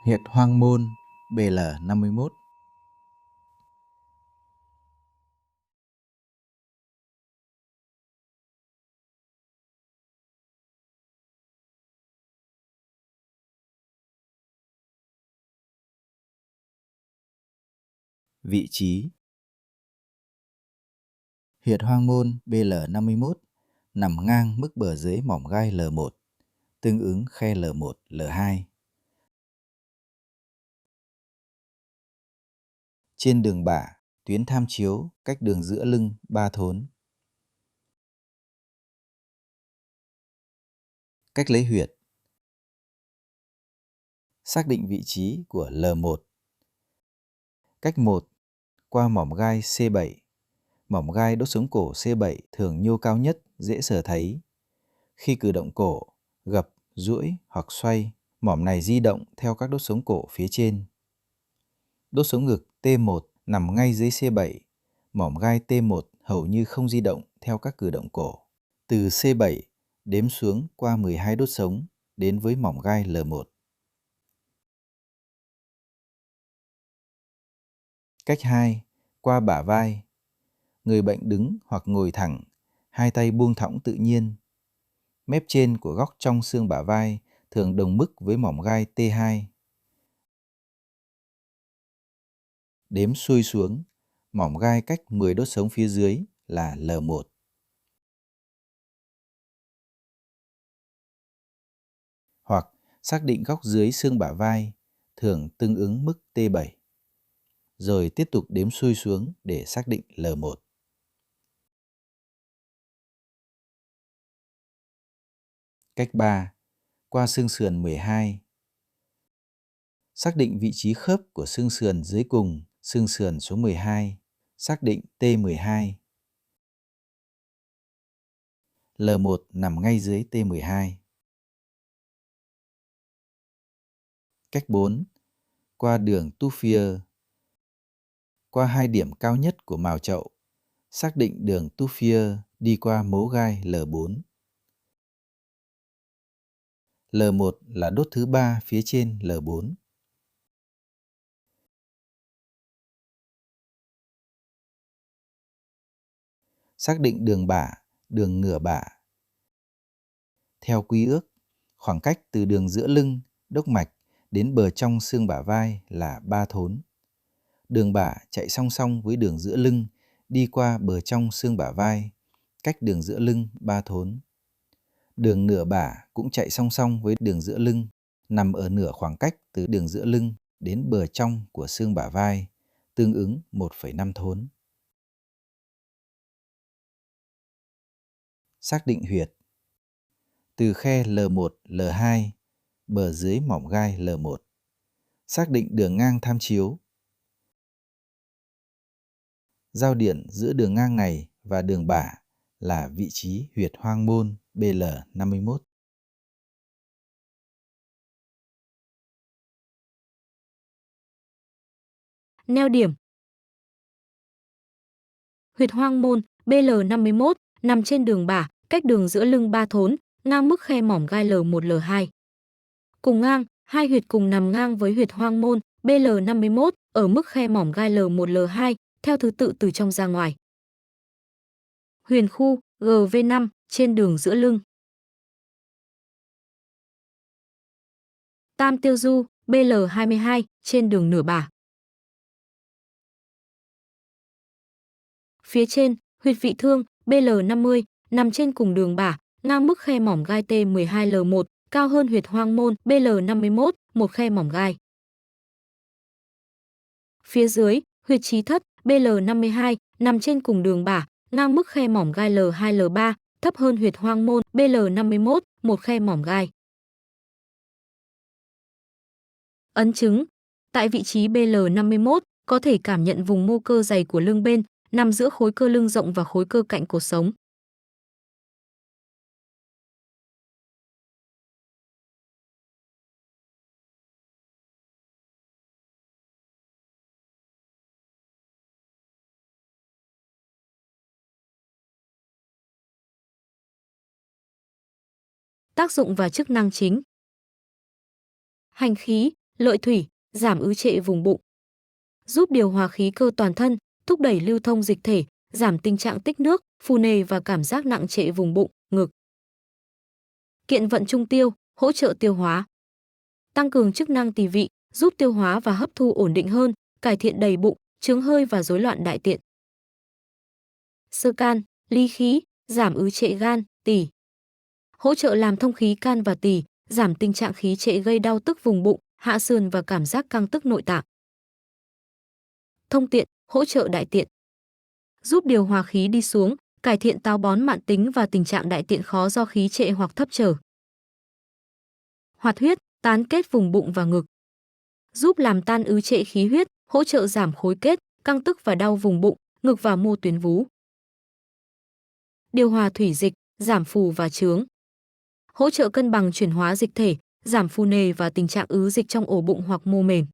Huyệt Hoang Môn BL51. Vị trí: huyệt hoang môn BL51 nằm ngang mức bờ dưới mỏm gai L1, tương ứng khe L1, L2. Trên đường bả, tuyến tham chiếu cách đường giữa lưng 3 thốn. Cách lấy huyệt: xác định vị trí của L1. Cách 1. Qua mỏm gai C7. Mỏm gai đốt sống cổ C7 thường nhô cao nhất, dễ sờ thấy. Khi cử động cổ, gập, duỗi hoặc xoay, mỏm này di động theo các đốt sống cổ phía trên. Đốt sống ngực T1 nằm ngay dưới C7. Mỏm gai T1 hầu như không di động theo các cử động cổ. Từ C7 đếm xuống qua 12 đốt sống đến với mỏm gai L1. Cách 2. Qua bả vai. Người bệnh đứng hoặc ngồi thẳng, hai tay buông thõng tự nhiên. Mép trên của góc trong xương bả vai thường đồng mức với mỏm gai T2. Đếm xuôi xuống, mỏm gai cách 10 đốt sống phía dưới là L1. Hoặc xác định góc dưới xương bả vai, thường tương ứng mức T7. Rồi tiếp tục đếm xuôi xuống để xác định L1. Cách 3. Qua xương sườn 12. Xác định vị trí khớp của xương sườn dưới cùng xương sườn số 12, xác định T12. L1 nằm ngay dưới T12. Cách 4. Qua đường Tuffier. Qua hai điểm cao nhất của mào chậu, xác định đường Tuffier đi qua mố gai L4. L1 là đốt thứ 3 phía trên L4. Xác định đường bả, đường nửa bả. Theo quy ước, khoảng cách từ đường giữa lưng, đốc mạch đến bờ trong xương bả vai là 3 thốn. Đường bả chạy song song với đường giữa lưng, đi qua bờ trong xương bả vai, cách đường giữa lưng 3 thốn. Đường nửa bả cũng chạy song song với đường giữa lưng, nằm ở nửa khoảng cách từ đường giữa lưng đến bờ trong của xương bả vai, tương ứng 1,5 thốn. Xác định huyệt: từ khe L1, L2, bờ dưới mỏm gai L1. Xác định đường ngang tham chiếu. Giao điểm giữa đường ngang này và đường bả là vị trí huyệt hoang môn BL51. Neo điểm: huyệt hoang môn BL51 nằm trên đường bả, cách đường giữa lưng 3 thốn, ngang mức khe mỏm gai L1, L2. Cùng ngang, hai huyệt cùng nằm ngang với huyệt hoang môn BL51 ở mức khe mỏm gai L1, L2 theo thứ tự từ trong ra ngoài. Huyền khu GV5 trên đường giữa lưng. Tam tiêu du BL22 trên đường nửa bả. Phía trên, huyệt vị thương BL50 nằm trên cùng đường bả, ngang mức khe mỏm gai T12L1, cao hơn huyệt hoang môn BL51, một khe mỏm gai. Phía dưới, huyệt trí thất BL52 nằm trên cùng đường bả, ngang mức khe mỏm gai L2L3, thấp hơn huyệt hoang môn BL51, một khe mỏm gai. Ấn chứng: tại vị trí BL51, có thể cảm nhận vùng mô cơ dày của lưng bên, nằm giữa khối cơ lưng rộng và khối cơ cạnh cột sống. Tác dụng và chức năng chính: hành khí, Lợi thủy, giảm ứ trệ vùng bụng. Giúp điều hòa khí cơ toàn thân, thúc đẩy lưu thông dịch thể, giảm tình trạng tích nước, phù nề và cảm giác nặng trệ vùng bụng, ngực. Kiện vận trung tiêu, hỗ trợ tiêu hóa. Tăng cường chức năng tỳ vị, giúp tiêu hóa và hấp thu ổn định hơn, cải thiện đầy bụng, chướng hơi và rối loạn đại tiện. Sơ can, ly khí, giảm ứ trệ gan, tỳ. Hỗ trợ làm thông khí can và tỳ, giảm tình trạng khí trệ gây đau tức vùng bụng, hạ sườn và cảm giác căng tức nội tạng. Thông tiện, hỗ trợ đại tiện. Giúp điều hòa khí đi xuống, cải thiện táo bón mạn tính và tình trạng đại tiện khó do khí trệ hoặc thấp trở. Hoạt huyết, tán kết vùng bụng và ngực. Giúp làm tan ứ trệ khí huyết, hỗ trợ giảm khối kết, căng tức và đau vùng bụng, ngực và mô tuyến vú. Điều hòa thủy dịch, giảm phù và chướng. Hỗ trợ cân bằng chuyển hóa dịch thể, giảm phù nề và tình trạng ứ dịch trong ổ bụng hoặc mô mềm.